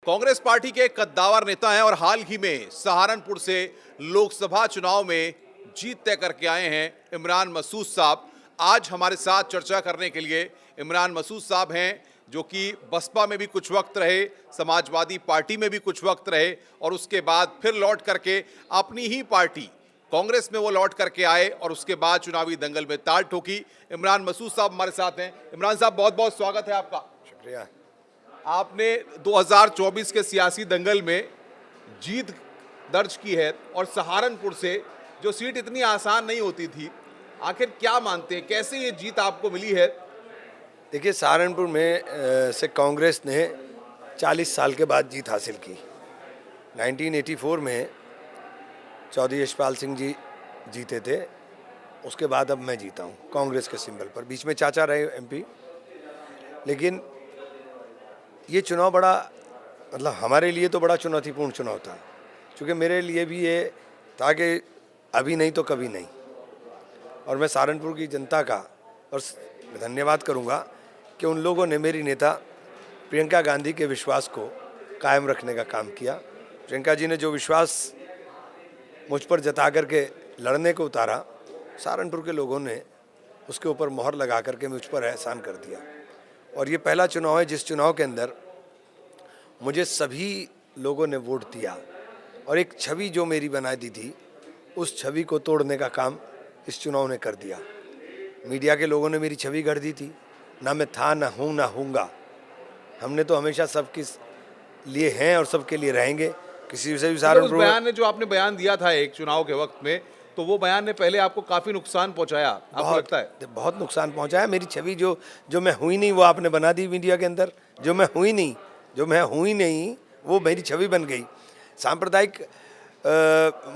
Congress party के कद्दावर नेता हैं और हाल ही में सहारनपुर से लोकसभा चुनाव में जीत तय करके आए हैं इमरान मसूद साहब। आज हमारे साथ चर्चा करने के लिए इमरान मसूद साहब हैं, जो कि बसपा में भी कुछ वक्त रहे, समाजवादी पार्टी में भी कुछ वक्त रहे और उसके बाद फिर लौट करके अपनी ही पार्टी कांग्रेस में वो लौट करके आए और उसके बाद चुनावी दंगल में ताल ठोकी। इमरान मसूद साहब हमारे साथ हैं। इमरान साहब, बहुत बहुत स्वागत है आपका। शुक्रिया। आपने 2024 के सियासी दंगल में जीत दर्ज की है और सहारनपुर से जो सीट इतनी आसान नहीं होती थी, आखिर क्या मानते हैं, कैसे ये जीत आपको मिली है? देखिए, सहारनपुर में से कांग्रेस ने 40 साल के बाद जीत हासिल की। 1984 में चौधरी यशपाल सिंह जी जीते थे, उसके बाद अब मैं जीता हूँ कांग्रेस के सिंबल पर। बीच में चाचा रहे एमपी। लेकिन ये चुनाव बड़ा, मतलब हमारे लिए तो बड़ा चुनौतीपूर्ण चुनाव था, क्योंकि मेरे लिए भी ये था कि अभी नहीं तो कभी नहीं। और मैं सहारनपुर की जनता का और धन्यवाद करूँगा कि उन लोगों ने मेरी नेता प्रियंका गांधी के विश्वास को कायम रखने का काम किया। प्रियंका जी ने जो विश्वास मुझ पर जता करके लड़ने को उतारा, सहारनपुर के लोगों ने उसके ऊपर मोहर लगा करके मुझ पर एहसान कर दिया। और ये पहला चुनाव है जिस चुनाव के अंदर मुझे सभी लोगों ने वोट दिया और एक छवि जो मेरी बना दी थी, उस छवि को तोड़ने का काम इस चुनाव ने कर दिया। मीडिया के लोगों ने मेरी छवि गढ़ दी थी, ना मैं था, ना हूँ, ना हूँगा। हमने तो हमेशा सबके लिए हैं और सबके लिए रहेंगे। किसी से भी सहारनपुर बयान ने जो आपने बयान दिया था एक चुनाव के वक्त में, तो वो बयान ने पहले आपको काफी नुकसान पहुंचाया, आपको लगता है? बहुत नुकसान पहुंचाया। मेरी छवि जो मैं हुई नहीं, वो आपने बना दी मीडिया के अंदर। जो मैं हुई नहीं वो मेरी छवि बन गई। सांप्रदायिक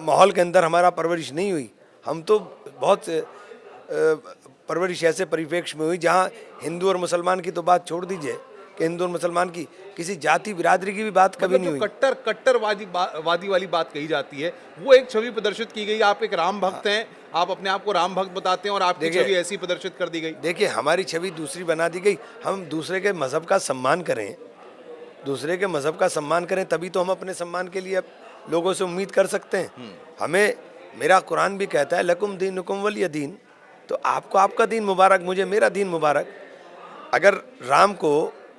माहौल के अंदर हमारा परवरिश नहीं हुई। हम तो बहुत परवरिश ऐसे परिप्रेक्ष्य में हुई जहाँ हिंदू और मुसलमान की तो बात छोड़ दीजिए कि हिंदू और मुसलमान की, किसी जाति बिरादरी की भी बात कभी नहीं हुई। कट्टरवादी वाली बात कही जाती है, वो एक छवि प्रदर्शित की गई। आप एक राम भक्त हैं, आप अपने आप को राम भक्त बताते हैं और आपकी छवि ऐसी प्रदर्शित कर दी गई। देखिए, हमारी छवि दूसरी बना दी गई। हम दूसरे के मजहब का सम्मान करें, तभी तो हम अपने सम्मान के लिए लोगों से उम्मीद कर सकते हैं। हमें, मेरा कुरान भी कहता है लकुम दीनुकुम वलिय दीन, तो आपको आपका दीन मुबारक, मुझे मेरा दीन मुबारक। अगर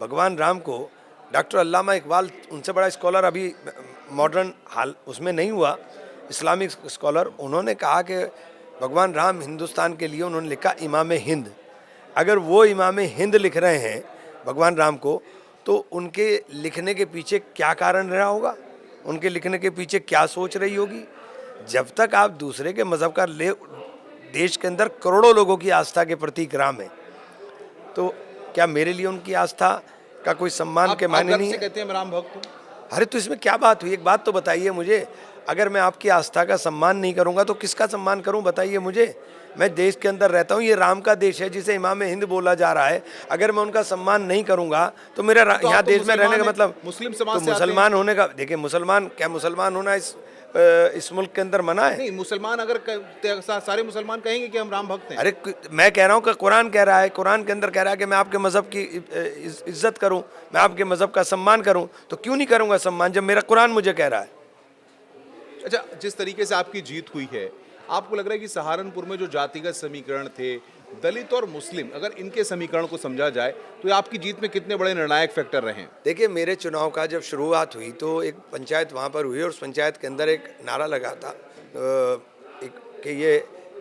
भगवान राम को डॉक्टर अल्लामा इकबाल, उनसे बड़ा स्कॉलर अभी मॉडर्न हाल उसमें नहीं हुआ, इस्लामिक स्कॉलर, उन्होंने कहा कि भगवान राम हिंदुस्तान के लिए उन्होंने लिखा इमाम हिंद। अगर वो इमाम हिंद लिख रहे हैं भगवान राम को, तो उनके लिखने के पीछे क्या कारण रहा होगा, उनके लिखने के पीछे क्या सोच रही होगी। जब तक आप दूसरे के मज़हब का देश के अंदर करोड़ों लोगों की आस्था के प्रतीक राम है, तो क्या मेरे लिए उनकी आस्था का कोई सम्मान के मायने नहीं है? कहते हैं राम भक्त हूं। अरे तो इसमें क्या बात हुई? एक बात तो बताइए मुझे। अगर मैं आपकी आस्था का सम्मान नहीं करूंगा तो किसका सम्मान करूं, बताइए मुझे। मैं देश के अंदर रहता हूं, ये राम का देश है जिसे इमाम हिंद बोला जा रहा है। अगर मैं उनका सम्मान नहीं करूंगा तो मेरा यहाँ देश में रहने का मतलब, मुस्लिम समाज तो मुसलमान होने का, देखिए मुसलमान होना इस मुल्क के अंदर मना है? नहीं, मुसलमान अगर सारे मुसलमान कहेंगे कि हम राम भक्त हैं। अरे मैं कह रहा हूँ कि कुरान कह रहा है, कुरान के अंदर कह रहा है कि मैं आपके मज़हब की इज्जत करूँ, मैं आपके मज़हब का सम्मान करूँ। तो क्यों नहीं करूँगा सम्मान जब मेरा कुरान मुझे कह रहा है? अच्छा, जिस तरीके से आपकी जीत हुई है, आपको लग रहा है कि सहारनपुर में जो जातिगत समीकरण थे, दलित और मुस्लिम, अगर इनके समीकरण को समझा जाए तो ये आपकी जीत में कितने बड़े निर्णायक फैक्टर रहे हैं? देखिए, मेरे चुनाव का जब शुरुआत हुई तो एक पंचायत वहाँ पर हुई और उस पंचायत के अंदर एक नारा लगा था कि ये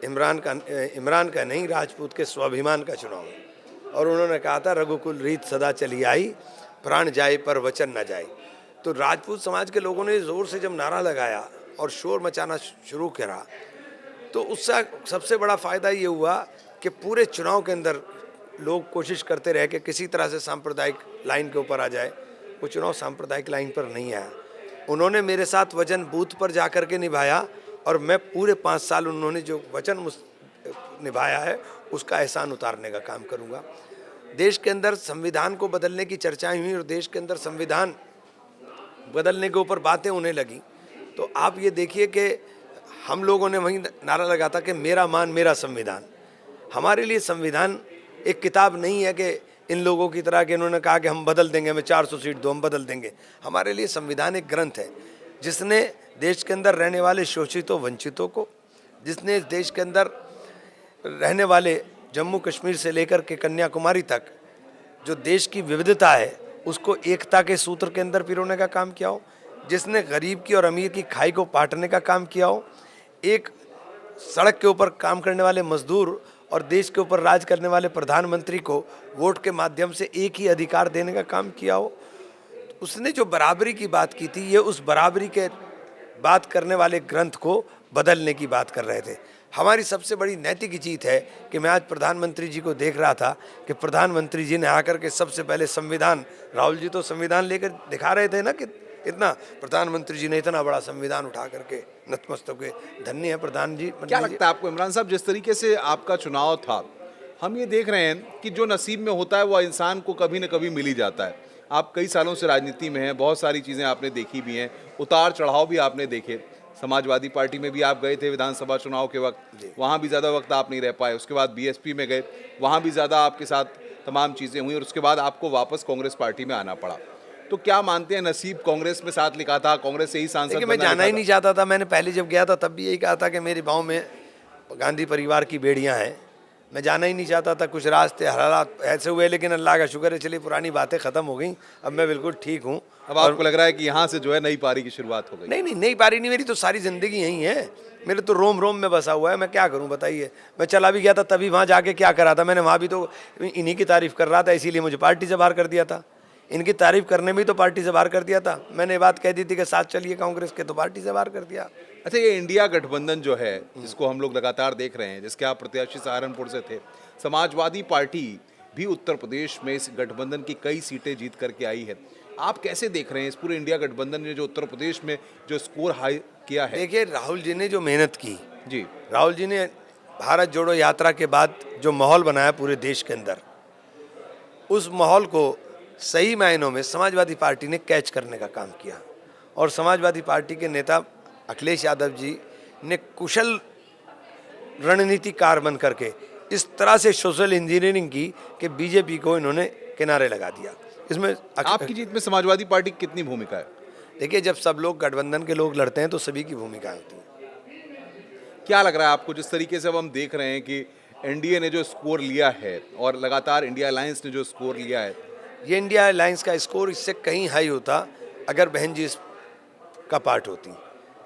इमरान का नहीं, राजपूत के स्वाभिमान का चुनाव है। और उन्होंने कहा था रघुकुल रीत सदा चली आई, प्राण जाए पर वचन न जाए। तो राजपूत समाज के लोगों ने ज़ोर से जब नारा लगाया और शोर मचाना शुरू करा, तो उससे सबसे बड़ा फ़ायदा ये हुआ कि पूरे चुनाव के अंदर लोग कोशिश करते रहे कि किसी तरह से सांप्रदायिक लाइन के ऊपर आ जाए। वो चुनाव सांप्रदायिक लाइन पर नहीं आया। उन्होंने मेरे साथ वचन बूथ पर जा कर के निभाया और मैं पूरे 5 साल उन्होंने जो वचन निभाया है उसका एहसान उतारने का काम करूँगा। देश के अंदर संविधान को बदलने की चर्चाएँ हुई और देश के अंदर संविधान बदलने के ऊपर बातें होने लगी, तो आप ये देखिए कि हम लोगों ने वहीं नारा लगा था कि मेरा मान मेरा संविधान। हमारे लिए संविधान एक किताब नहीं है कि इन लोगों की तरह कि इन्होंने कहा कि हम बदल देंगे, हमें 400 सीट दो, हम बदल देंगे। हमारे लिए संविधान एक ग्रंथ है जिसने देश के अंदर रहने वाले शोषितों वंचितों को, जिसने इस देश के अंदर रहने वाले जम्मू कश्मीर से लेकर के कन्याकुमारी तक जो देश की विविधता है उसको एकता के सूत्र के अंदर पिरोने का काम किया हो, जिसने गरीब की और अमीर की खाई को पाटने का काम किया हो, एक सड़क के ऊपर काम करने वाले मजदूर और देश के ऊपर राज करने वाले प्रधानमंत्री को वोट के माध्यम से एक ही अधिकार देने का काम किया हो। उसने जो बराबरी की बात की थी, ये उस बराबरी के बात करने वाले ग्रंथ को बदलने की बात कर रहे थे। हमारी सबसे बड़ी नैतिक जीत है कि मैं आज प्रधानमंत्री जी को देख रहा था कि प्रधानमंत्री जी ने आकर के सबसे पहले संविधान, राहुल जी तो संविधान लेकर दिखा रहे थे ना कि इतना, प्रधानमंत्री जी ने इतना बड़ा संविधान उठा करके नतमस्तक हुए। धन्य है प्रधान जी। क्या लगता है आपको इमरान साहब, जिस तरीके से आपका चुनाव था, हम ये देख रहे हैं कि जो नसीब में होता है वो इंसान को कभी न कभी मिल ही जाता है। आप कई सालों से राजनीति में हैं, बहुत सारी चीज़ें आपने देखी भी हैं, उतार चढ़ाव भी आपने देखे। समाजवादी पार्टी में भी आप गए थे विधानसभा चुनाव के वक्त, वहाँ भी ज़्यादा वक्त आप नहीं रह पाए। उसके बाद बीएसपी में गए, वहाँ भी ज़्यादा आपके साथ तमाम चीज़ें हुई और उसके बाद आपको वापस कांग्रेस पार्टी में आना पड़ा। तो क्या मानते हैं, नसीब कांग्रेस में साथ लिखा था, कांग्रेस से ही सांसद देखिए, मैं जाना ही नहीं चाहता था। मैंने पहले जब गया था तब भी यही कहा था कि मेरे गांव में गांधी परिवार की बेड़ियां हैं, मैं जाना ही नहीं चाहता था। कुछ रास्ते हालात ऐसे हुए, लेकिन अल्लाह का शुक्र है, चलिए पुरानी बातें ख़त्म हो गई, अब मैं बिल्कुल ठीक हूँ। अब आपको लग रहा है कि यहाँ से जो है नई पारी की शुरुआत हो गई? नहीं नहीं, नई पारी नहीं, मेरी तो सारी ज़िंदगी यहीं है, मेरे तो रोम रोम में बसा हुआ है। मैं क्या करूं बताइए। मैं चला भी गया था तभी वहाँ जाके क्या करा था मैंने, वहाँ भी तो इन्हीं की तारीफ़ कर रहा था, इसीलिए मुझे पार्टी से बाहर कर दिया था। इनकी तारीफ़ करने में ही तो पार्टी से बाहर कर दिया था। मैंने बात कह दी थी कि साथ चलिए कांग्रेस के, तो पार्टी से बाहर कर दिया। अच्छा, ये इंडिया गठबंधन जो है जिसको हम लोग लगातार देख रहे हैं, जिसके आप प्रत्याशी सहारनपुर से थे, समाजवादी पार्टी भी उत्तर प्रदेश में इस गठबंधन की कई सीटें जीत करके आई है। आप कैसे देख रहे हैं इस पूरे इंडिया गठबंधन ने जो उत्तर प्रदेश में जो स्कोर हाई किया है? देखिए, राहुल जी ने जो मेहनत की, जी, राहुल जी ने भारत जोड़ो यात्रा के बाद जो माहौल बनाया पूरे देश के अंदर, उस माहौल को सही मायनों में समाजवादी पार्टी ने कैच करने का काम किया। और समाजवादी पार्टी के नेता अखिलेश यादव जी ने कुशल रणनीतिकार बन करके इस तरह से सोशल इंजीनियरिंग की कि बीजेपी को इन्होंने किनारे लगा दिया। इसमें आपकी जीत में समाजवादी पार्टी की कितनी भूमिका है? देखिए, जब सब लोग गठबंधन के लोग लड़ते हैं तो सभी की भूमिका होती है। क्या लग रहा है आपको, जिस तरीके से अब हम देख रहे हैं कि एनडीए ने जो स्कोर लिया है और लगातार इंडिया अलायंस ने जो स्कोर लिया है, ये इंडिया अलायंस का स्कोर इससे कहीं हाई होता अगर बहन जी का पार्ट होती।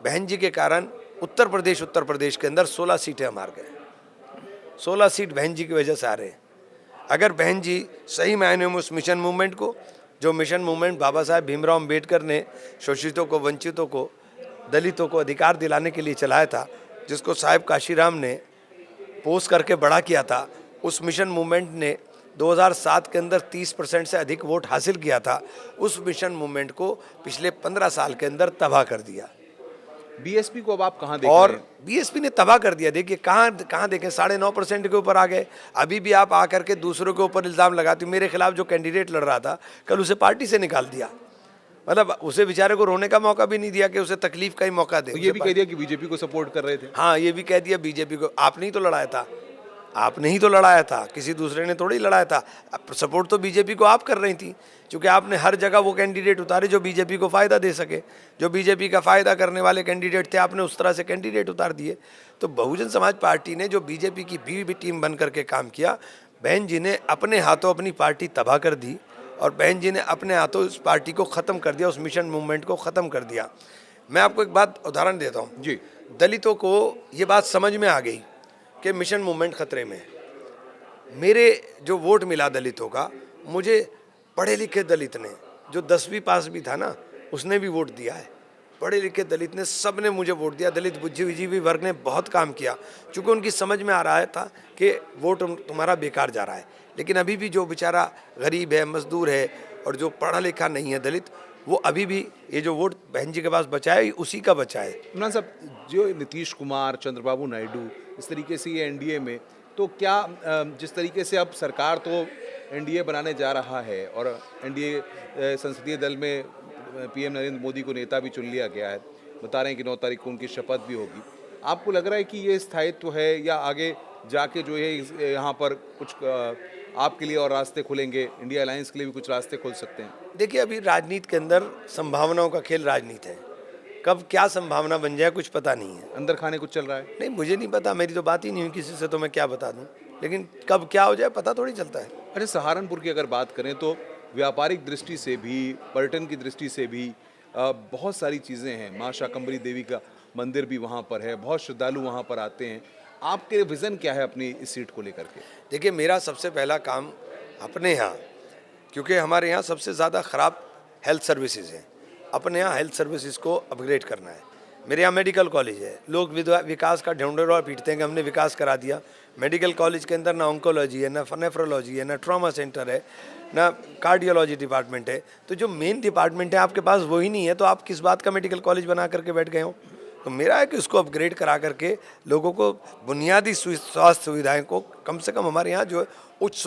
बहन जी के कारण उत्तर प्रदेश के अंदर 16 सीटें हम हार गए। 16 सीट बहन जी की वजह से आ रहे हैं। अगर बहन जी सही मायने में उस मिशन मूवमेंट को, जो मिशन मूवमेंट बाबा साहेब भीमराव अम्बेडकर ने शोषितों को, वंचितों को, दलितों को अधिकार दिलाने के लिए चलाया था, जिसको साहिब काशीराम ने पोस्ट करके बड़ा किया था, उस मिशन मूवमेंट ने 2007 के अंदर 30% से अधिक वोट हासिल किया था। उस मिशन मूवमेंट को पिछले 15 साल के अंदर तबाह कर दिया। बीएसपी को अब आप कहाँ देख और रहे हैं? बीएसपी ने तबाह कर दिया। देखिए कहाँ देखें, 9.5% के ऊपर आ गए। अभी भी आप आकर के दूसरों के ऊपर इल्ज़ाम लगाती हूँ। मेरे खिलाफ जो कैंडिडेट लड़ रहा था, कल उसे पार्टी से निकाल दिया। मतलब उसे बेचारे को रोने का मौका भी नहीं दिया कि उसे तकलीफ का ही मौका दे। तो ये भी कह दिया कि बीजेपी को सपोर्ट कर रहे थे। हाँ, ये भी कह दिया बीजेपी को। आपने ही तो लड़ाया था, आपने ही तो लड़ाया था, किसी दूसरे ने थोड़ी लड़ाया था। सपोर्ट तो बीजेपी को आप कर रही थी, क्योंकि आपने हर जगह वो कैंडिडेट उतारे जो बीजेपी को फ़ायदा दे सके। जो बीजेपी का फ़ायदा करने वाले कैंडिडेट थे, आपने उस तरह से कैंडिडेट उतार दिए। तो बहुजन समाज पार्टी ने जो बीजेपी की भी टीम बन करके काम किया, बहन जी ने अपने हाथों अपनी पार्टी तबाह कर दी और बहन जी ने अपने हाथों उस पार्टी को ख़त्म कर दिया, उस मिशन मूवमेंट को ख़त्म कर दिया। मैं आपको एक बात उदाहरण देता हूँ जी। दलितों को ये बात समझ में आ गई कि मिशन मूवमेंट खतरे में है। मेरे जो वोट मिला दलितों का, मुझे पढ़े लिखे दलित ने, जो 10वीं पास भी था ना, उसने भी वोट दिया है। पढ़े लिखे दलित ने, सब ने मुझे वोट दिया। दलित बुद्धिजीवी वर्ग ने बहुत काम किया, क्योंकि उनकी समझ में आ रहा था कि वोट तुम्हारा बेकार जा रहा है। लेकिन अभी भी जो बेचारा गरीब है, मजदूर है और जो पढ़ा लिखा नहीं है दलित, वो अभी भी ये जो वोट बहन जी के पास बचा है, उसी का बचा है। इमरान साहब, जो नीतीश कुमार, चंद्रबाबू नायडू, इस तरीके से ये एनडीए में, तो क्या जिस तरीके से अब सरकार तो एनडीए बनाने जा रहा है और एनडीए संसदीय दल में पीएम नरेंद्र मोदी को नेता भी चुन लिया गया है, बता रहे हैं कि 9 तारीख को उनकी शपथ भी होगी, आपको लग रहा है कि ये स्थायित्व है या आगे जाके जो है यहाँ पर कुछ आपके लिए और रास्ते खुलेंगे, इंडिया अलायंस के लिए भी कुछ रास्ते खुल सकते हैं? देखिए, अभी राजनीति के अंदर संभावनाओं का खेल राजनीति है। कब क्या संभावना बन जाए कुछ पता नहीं है। अंदर खाने कुछ चल रहा है? नहीं, मुझे नहीं पता, मेरी तो बात ही नहीं हुई किसी से, तो मैं क्या बता दूं। लेकिन कब क्या हो जाए पता थोड़ी चलता है। अच्छा, सहारनपुर की अगर बात करें तो व्यापारिक दृष्टि से भी, पर्यटन की दृष्टि से भी बहुत सारी चीज़ें हैं। माँ शाकंभरी देवी का मंदिर भी वहाँ पर है, बहुत श्रद्धालु वहाँ पर आते हैं। आपके विज़न क्या है अपनी इस सीट को लेकर के? देखिए, मेरा सबसे पहला काम अपने यहाँ, क्योंकि हमारे यहाँ सबसे ज़्यादा ख़राब हेल्थ सर्विसेज हैं, अपने यहाँ हेल्थ सर्विसेज को अपग्रेड करना है। मेरे यहाँ मेडिकल कॉलेज है, लोग विकास का ढोंढेरवा पीटते हैं कि हमने विकास करा दिया। मेडिकल कॉलेज के अंदर ना ऑन्कोलॉजी है, ना नेफ्रोलॉजी है, ना ट्रॉमा सेंटर है, ना कार्डियोलॉजी डिपार्टमेंट है। तो जो मेन डिपार्टमेंट है आपके पास वही नहीं है, तो आप किस बात का मेडिकल कॉलेज बना करके बैठ गए हो? तो मेरा है कि उसको अपग्रेड करा करके लोगों को बुनियादी स्वास्थ्य सुविधाएं को, कम से कम हमारे यहाँ जो उच्च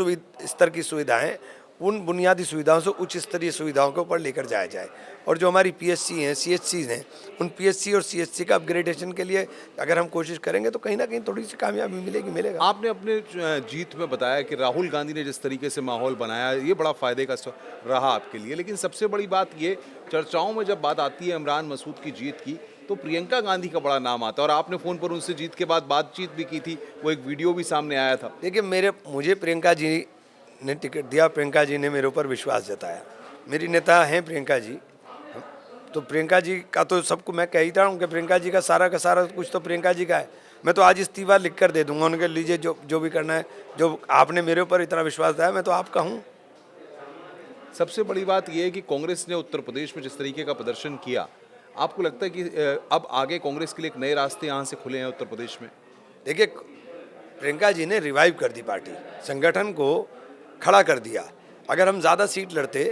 स्तर की सुविधाएं, उन बुनियादी सुविधाओं से उच्च स्तरीय सुविधाओं के ऊपर लेकर जाया जाए। और जो हमारी पीएचसी हैं, सीएचसी हैं, उन पीएचसी और सीएचसी का अपग्रेडेशन के लिए अगर हम कोशिश करेंगे तो कहीं ना कहीं थोड़ी सी कामयाबी मिलेगा। आपने अपने जीत में बताया कि राहुल गांधी ने जिस तरीके से माहौल बनाया, ये बड़ा फ़ायदे का रहा आपके लिए। लेकिन सबसे बड़ी बात ये, चर्चाओं में जब बात आती है इमरान मसूद की जीत की, तो प्रियंका गांधी का बड़ा नाम आता है और आपने फ़ोन पर उनसे जीत के बाद बातचीत भी की थी, वो एक वीडियो भी सामने आया था। देखिए, मुझे प्रियंका जी ने टिकट दिया, प्रियंका जी ने मेरे ऊपर विश्वास जताया। मेरी नेता हैं प्रियंका जी, तो प्रियंका जी का तो सबको मैं कह ही था कि प्रियंका जी का सारा कुछ तो प्रियंका जी का है। मैं तो आज इस्तीफा लिख कर दे दूंगा उनके, लीजिए जो भी करना है, जो आपने मेरे ऊपर इतना विश्वास दिया, मैं तो आपका हूँ। सबसे बड़ी बात यह है कि कांग्रेस ने उत्तर प्रदेश में जिस तरीके का प्रदर्शन किया, आपको लगता है कि अब आगे कांग्रेस के लिए एक नए रास्ते यहाँ से खुले हैं उत्तर प्रदेश में? देखिए, प्रियंका जी ने रिवाइव कर दी पार्टी, संगठन को खड़ा कर दिया। अगर हम ज़्यादा सीट लड़ते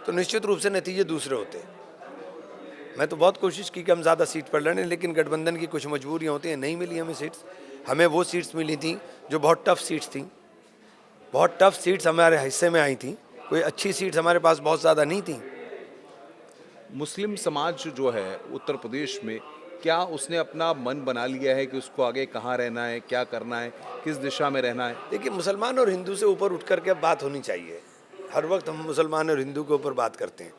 तो निश्चित रूप से नतीजे दूसरे होते। मैं तो बहुत कोशिश की कि हम ज़्यादा सीट पर लड़ें, लेकिन गठबंधन की कुछ मजबूरियाँ होती हैं, नहीं मिली हमें सीट्स। हमें वो सीट्स मिली थी जो बहुत टफ सीट्स थी, बहुत टफ सीट्स हमारे हिस्से में आई थी। कोई अच्छी सीट्स हमारे पास बहुत ज़्यादा नहीं थी। मुस्लिम समाज जो है उत्तर प्रदेश में, क्या उसने अपना मन बना लिया है कि उसको आगे कहाँ रहना है, क्या करना है, किस दिशा में रहना है? देखिए, मुसलमान और हिंदू से ऊपर उठ करके बात होनी चाहिए। हर वक्त हम मुसलमान और हिंदू के ऊपर बात करते हैं।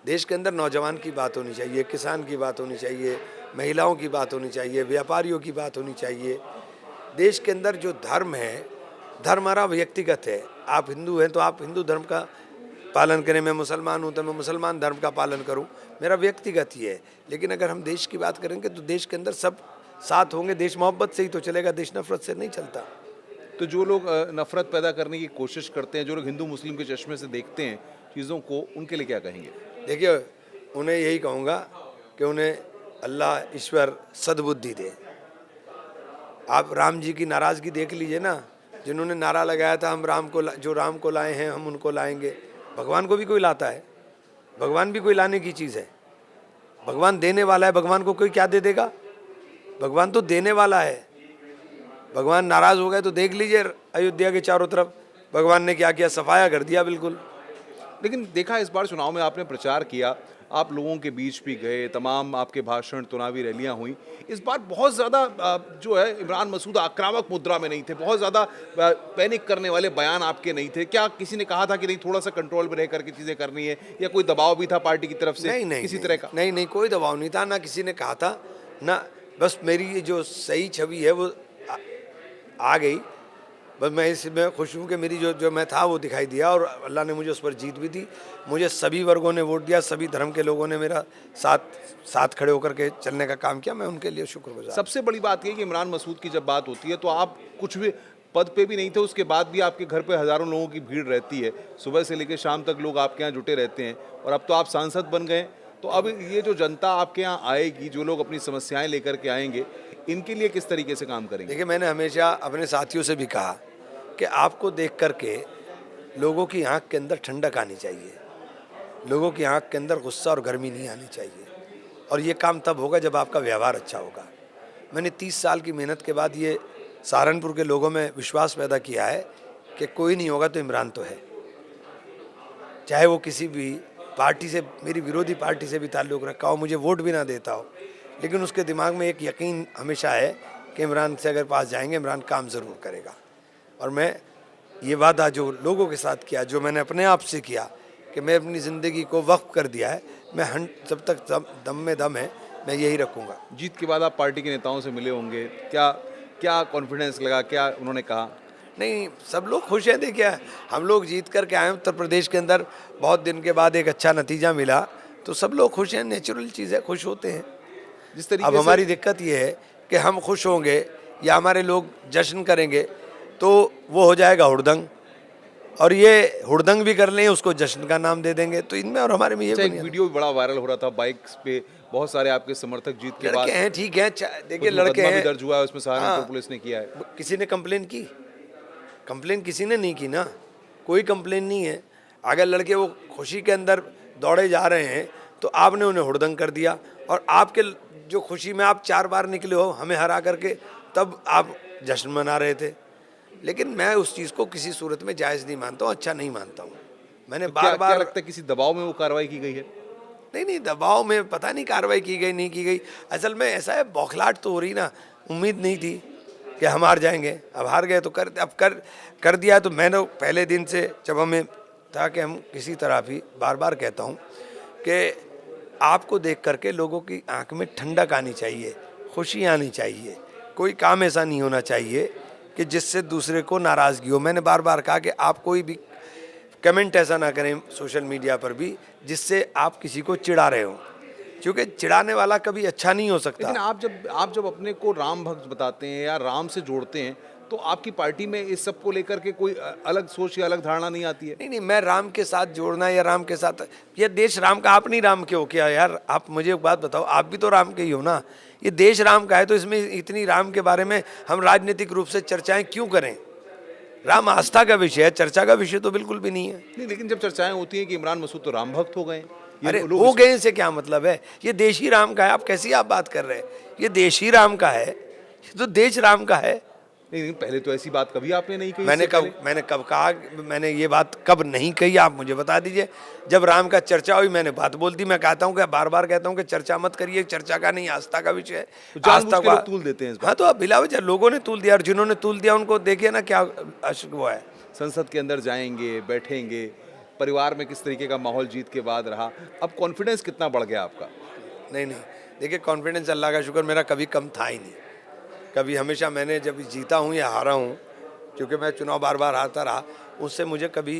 देश के अंदर नौजवान की बात होनी चाहिए, किसान की बात होनी चाहिए, महिलाओं की बात होनी चाहिए, व्यापारियों की बात होनी चाहिए। देश के अंदर जो धर्म है, धर्म हमारा व्यक्तिगत है। आप हिंदू हैं तो आप हिंदू धर्म का पालन करें, मैं मुसलमान हूँ तो मैं मुसलमान धर्म का पालन करूँ, मेरा व्यक्तिगत ही है। लेकिन अगर हम देश की बात करेंगे तो देश के अंदर सब साथ होंगे। देश मोहब्बत से ही तो चलेगा, देश नफरत से नहीं चलता। तो जो लोग नफरत पैदा करने की कोशिश करते हैं, जो लोग हिंदू मुस्लिम के चश्मे से देखते हैं चीज़ों को, उनके लिए क्या कहेंगे? देखिए, उन्हें यही कहूँगा कि उन्हें अल्लाह ईश्वर सद्बुद्धि दे। आप राम जी की नाराज़गी देख लीजिए ना, जिन्होंने नारा लगाया था हम राम को लाए हैं हम उनको लाएंगे। भगवान को भी कोई लाता है, भगवान भी कोई लाने की चीज़ है। भगवान देने वाला है, भगवान को कोई क्या दे देगा? भगवान तो देने वाला है। भगवान नाराज़ हो गए तो देख लीजिए अयोध्या के चारों तरफ भगवान ने क्या किया, सफाया कर दिया बिल्कुल। लेकिन देखा इस बार चुनाव में आपने प्रचार किया, आप लोगों के बीच भी गए, तमाम आपके भाषण, चुनावी रैलियां हुई। इस बार बहुत ज़्यादा जो है इमरान मसूद आक्रामक मुद्रा में नहीं थे, बहुत ज़्यादा पैनिक करने वाले बयान आपके नहीं थे। क्या किसी ने कहा था कि नहीं थोड़ा सा कंट्रोल में रह करके चीज़ें करनी है, या कोई दबाव भी था पार्टी की तरफ से? नहीं, किसी तरह का? नहीं, कोई दबाव नहीं था, ना किसी ने कहा था, ना बस मेरी ये जो सही छवि है वो आ गई। बस मैं इसमें खुश हूँ कि मेरी जो मैं था वो दिखाई दिया और अल्लाह ने मुझे उस पर जीत भी दी। मुझे सभी वर्गों ने वोट दिया, सभी धर्म के लोगों ने मेरा साथ खड़े होकर के चलने का काम किया, मैं उनके लिए शुक्रगुजार। सबसे बड़ी बात यह कि इमरान मसूद की जब बात होती है तो आप कुछ भी पद पे भी नहीं थे, उसके बाद भी आपके घर पे हज़ारों लोगों की भीड़ रहती है, सुबह से लेकर शाम तक लोग आपके यहाँ जुटे रहते हैं, और अब तो आप सांसद बन गए। तो अब ये जो जनता आपके यहाँ आएगी, जो लोग अपनी समस्याएं लेकर के आएंगे, इनके लिए किस तरीके से काम करेंगे? देखिए, मैंने हमेशा अपने साथियों से भी कहा कि आपको देख करके लोगों की आंख के अंदर ठंडक आनी चाहिए, लोगों की आंख के अंदर गुस्सा और गर्मी नहीं आनी चाहिए, और ये काम तब होगा जब आपका व्यवहार अच्छा होगा। मैंने 30 साल की मेहनत के बाद ये सहारनपुर के लोगों में विश्वास पैदा किया है कि कोई नहीं होगा तो इमरान तो है। चाहे वो किसी भी पार्टी से, मेरी विरोधी पार्टी से भी ताल्लुक़ रखा हो, मुझे वोट भी ना देता हो, लेकिन उसके दिमाग में एक यकीन हमेशा है कि इमरान से अगर पास जाएंगे इमरान काम ज़रूर करेगा। और मैं ये वादा जो लोगों के साथ किया, जो मैंने अपने आप से किया कि मैं अपनी ज़िंदगी को वक्फ कर दिया है, मैं जब तक दम में दम है मैं यही रखूँगा। जीत के बाद आप पार्टी के नेताओं से मिले होंगे, क्या क्या कॉन्फिडेंस लगा, क्या उन्होंने कहा? नहीं, सब लोग खुश हैं। देखिए, हम लोग जीत करके आए उत्तर प्रदेश के अंदर, बहुत दिन के बाद एक अच्छा नतीजा मिला, तो सब लोग खुश हैं, नेचुरल चीज़ है, खुश होते हैं। जिस तरीके अब हमारी दिक्कत ये है कि हम खुश होंगे या हमारे लोग जश्न करेंगे तो वो हो जाएगा हुड़दंग, और ये हुड़दंग भी कर लें उसको जश्न का नाम दे देंगे, तो इनमें और हमारे में ये एक वीडियो भी बड़ा वायरल हो रहा था, बाइक्स पे बहुत सारे आपके समर्थक जीत के बाद लड़के हैं, ठीक है, देखिए कुछ लड़के मुकदमा भी हैं। दर्ज हुआ है, उसमें सहारनपुर हाँ। पुलिस ने किया है। किसी ने कंप्लेन की? कंप्लेन किसी ने नहीं की ना, कोई कंप्लेन नहीं है। अगर लड़के वो खुशी के अंदर दौड़े जा रहे हैं तो आपने उन्हें हुड़दंग कर दिया, और आपके जो खुशी में आप 4 बार निकले हो हमें हरा करके, तब आप जश्न मना रहे थे। लेकिन मैं उस चीज़ को किसी सूरत में जायज़ नहीं मानता हूँ, अच्छा नहीं मानता हूँ। मैंने क्या बार बार लगता है किसी दबाव में वो कार्रवाई की गई है? नहीं, दबाव में पता नहीं कार्रवाई की गई नहीं की गई। असल में ऐसा है, बौखलाहट तो हो रही ना, उम्मीद नहीं थी कि हम हार जाएंगे, अब हार गए तो कर दिया। तो मैंने पहले दिन से जब हमें था कि हम किसी तरह भी, बार बार कहता हूँ कि आपको देख करके लोगों की आंख में ठंडक आनी चाहिए, खुशी आनी चाहिए, कोई काम ऐसा नहीं होना चाहिए कि जिससे दूसरे को नाराज़गी हो। मैंने बार बार कहा कि आप कोई भी कमेंट ऐसा ना करें सोशल मीडिया पर भी जिससे आप किसी को चिढ़ा रहे हो, क्योंकि चिढ़ाने वाला कभी अच्छा नहीं हो सकता। लेकिन आप जब अपने को राम भक्त बताते हैं या राम से जोड़ते हैं, तो आपकी पार्टी में इस सब को लेकर के कोई अलग सोच या अलग धारणा नहीं आती है? नहीं, मैं राम के साथ जोड़ना या राम के साथ, ये देश राम का, आप नहीं राम के हो क्या यार? आप मुझे एक बात बताओ, आप भी तो राम के ही हो ना। ये देश राम का है, तो इसमें इतनी राम के बारे में हम राजनीतिक रूप से चर्चाएं क्यों करें? राम आस्था का विषय है, चर्चा का विषय तो बिल्कुल भी नहीं है। नहीं, लेकिन जब चर्चाएं होती हैं कि इमरान मसूद तो राम भक्त हो गए, अरे हो गए से क्या मतलब है? ये देश ही राम का है, आप बात कर रहे हैं? ये देश ही राम का है, ये तो देश राम का है। नहीं, पहले तो ऐसी बात कभी आपने नहीं कही। मैंने कब कहा? मैंने ये बात कब नहीं कही, आप मुझे बता दीजिए। जब राम का चर्चा हुई मैंने बात बोल दी। मैं कहता हूँ कि बार बार कहता हूँ कि चर्चा मत करिए, चर्चा का नहीं, आस्था का विषय है। तो आस्था का तूल देते हैं इस बात। हाँ, तो अब बिलावजह लोगों ने तूल दिया, और जिन्होंने तूल दिया उनको देखिए ना क्या वो है। संसद के अंदर जाएंगे, बैठेंगे, परिवार में किस तरीके का माहौल जीत के बाद रहा, अब कॉन्फिडेंस कितना बढ़ गया आपका? नहीं, देखिए, कॉन्फिडेंस अल्लाह का शुक्र मेरा कभी कम था ही नहीं। कभी हमेशा मैंने जब जीता हूँ या हारा हूँ, क्योंकि मैं चुनाव बार बार हारता रहा, उससे मुझे कभी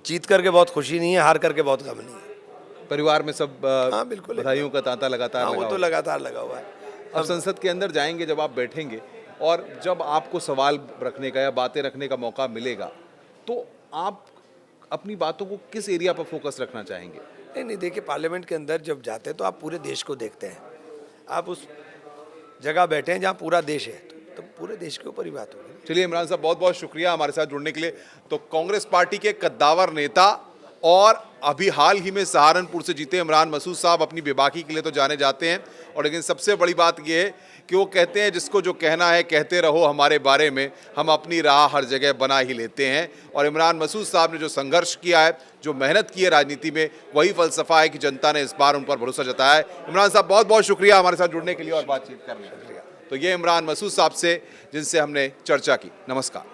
जीत करके बहुत खुशी नहीं है, हार करके बहुत गम नहीं है। परिवार में सब हाँ बिल्कुल, बधाइयों का तांता लगातार हाँ, लगा वो तो हुआ है। लगातार लगा हुआ है। अब संसद के अंदर जाएंगे, जब आप बैठेंगे और जब आपको सवाल रखने का या बातें रखने का मौका मिलेगा, तो आप अपनी बातों को किस एरिया पर फोकस रखना चाहेंगे? नहीं, देखिए, पार्लियामेंट के अंदर जब जाते हैं तो आप पूरे देश को देखते हैं। आप उस जगह बैठे हैं जहाँ पूरा देश है, तो पूरे देश के ऊपर ही बात होगी। चलिए इमरान साहब, बहुत बहुत शुक्रिया हमारे साथ जुड़ने के लिए। तो कांग्रेस पार्टी के कद्दावर नेता और अभी हाल ही में सहारनपुर से जीते इमरान मसूद साहब अपनी बेबाकी के लिए तो जाने जाते हैं, और लेकिन सबसे बड़ी बात यह है कि वो कहते हैं जिसको जो कहना है कहते रहो हमारे बारे में, हम अपनी राह हर जगह बना ही लेते हैं। और इमरान मसूद साहब ने जो संघर्ष किया है, जो मेहनत की है राजनीति में, वही फलसफा है कि जनता ने इस बार उन पर भरोसा जताया है। इमरान साहब, बहुत बहुत शुक्रिया हमारे साथ जुड़ने के लिए और बातचीत करने के लिए। तो ये इमरान मसूद साहब से जिनसे हमने चर्चा की। नमस्कार।